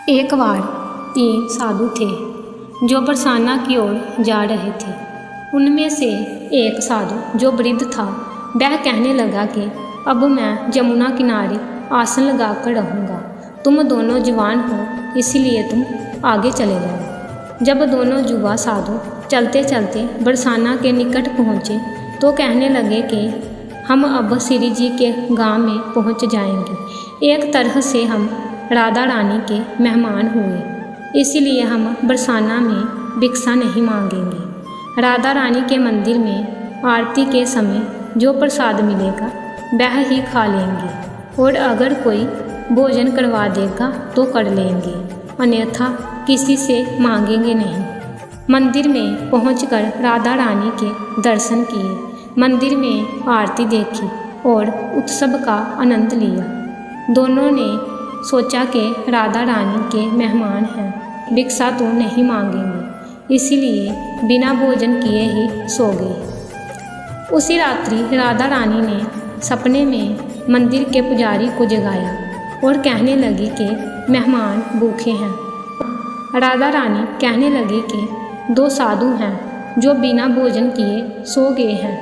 एक बार 3 साधु थे जो बरसाना की ओर जा रहे थे। उनमें से एक साधु जो वृद्ध था वह कहने लगा कि अब मैं यमुना किनारे आसन लगाकर रहूँगा। तुम दोनों जवान हो इसलिए तुम आगे चले जाओ। जब दोनों युवा साधु चलते चलते बरसाना के निकट पहुँचे तो कहने लगे कि हम अब श्री जी के गांव में पहुँच जाएंगे। एक तरह से हम राधा रानी के मेहमान हुए, इसलिए हम बरसाना में भिक्षा नहीं मांगेंगे। राधा रानी के मंदिर में आरती के समय जो प्रसाद मिलेगा वह ही खा लेंगे, और अगर कोई भोजन करवा देगा तो कर लेंगे, अन्यथा किसी से मांगेंगे नहीं। मंदिर में पहुंचकर राधा रानी के दर्शन किए, मंदिर में आरती देखी और उत्सव का आनंद लिया। दोनों ने सोचा कि राधा रानी के मेहमान हैं, भिक्षा तो नहीं मांगेंगे, इसीलिए बिना भोजन किए ही सो गए। उसी रात्रि राधा रानी ने सपने में मंदिर के पुजारी को जगाया और कहने लगी कि मेहमान भूखे हैं। राधा रानी कहने लगी कि 2 साधु हैं जो बिना भोजन किए सो गए हैं।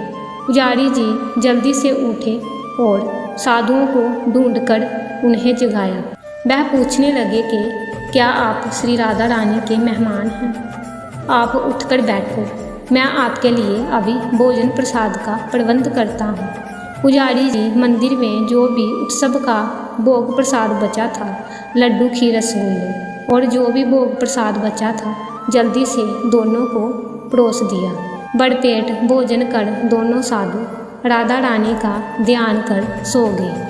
पुजारी जी जल्दी से उठे और साधुओं को ढूंढकर उन्हें जगाया। वह पूछने लगे कि क्या आप श्री राधा रानी के मेहमान हैं? आप उठकर बैठो, मैं आपके लिए अभी भोजन प्रसाद का प्रबंध करता हूँ। पुजारी जी मंदिर में जो भी उत्सव का भोग प्रसाद बचा था, लड्डू खीर रसगुल्ले और जो भी भोग प्रसाद बचा था, जल्दी से दोनों को परोस दिया। बड़पेट भोजन कर दोनों साधु राधा रानी का ध्यान कर सो गए।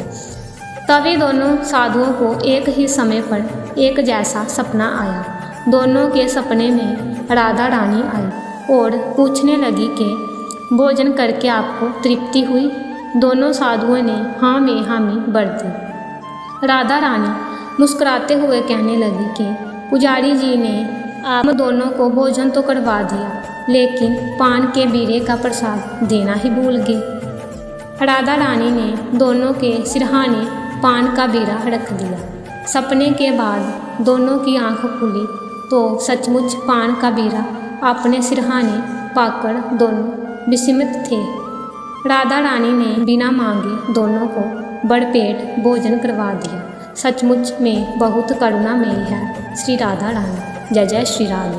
तभी दोनों साधुओं को एक ही समय पर एक जैसा सपना आया। दोनों के सपने में राधा रानी आई और पूछने लगी कि भोजन करके आपको तृप्ति हुई? दोनों साधुओं ने हाँ में भर दी। राधा रानी मुस्कुराते हुए कहने लगी कि पुजारी जी ने आप दोनों को भोजन तो करवा दिया, लेकिन पान के बीरे का प्रसाद देना ही भूल गए। राधा रानी ने दोनों के सिरहाने पान का बीरा रख दिया। सपने के बाद दोनों की आंख खुली तो सचमुच पान का बीरा अपने सिरहाने पाकर दोनों विस्मित थे। राधा रानी ने बिना मांगे दोनों को बड़पेट भोजन करवा दिया। सचमुच में बहुत करुणामयी है श्री राधा रानी। जय जय श्री राधे।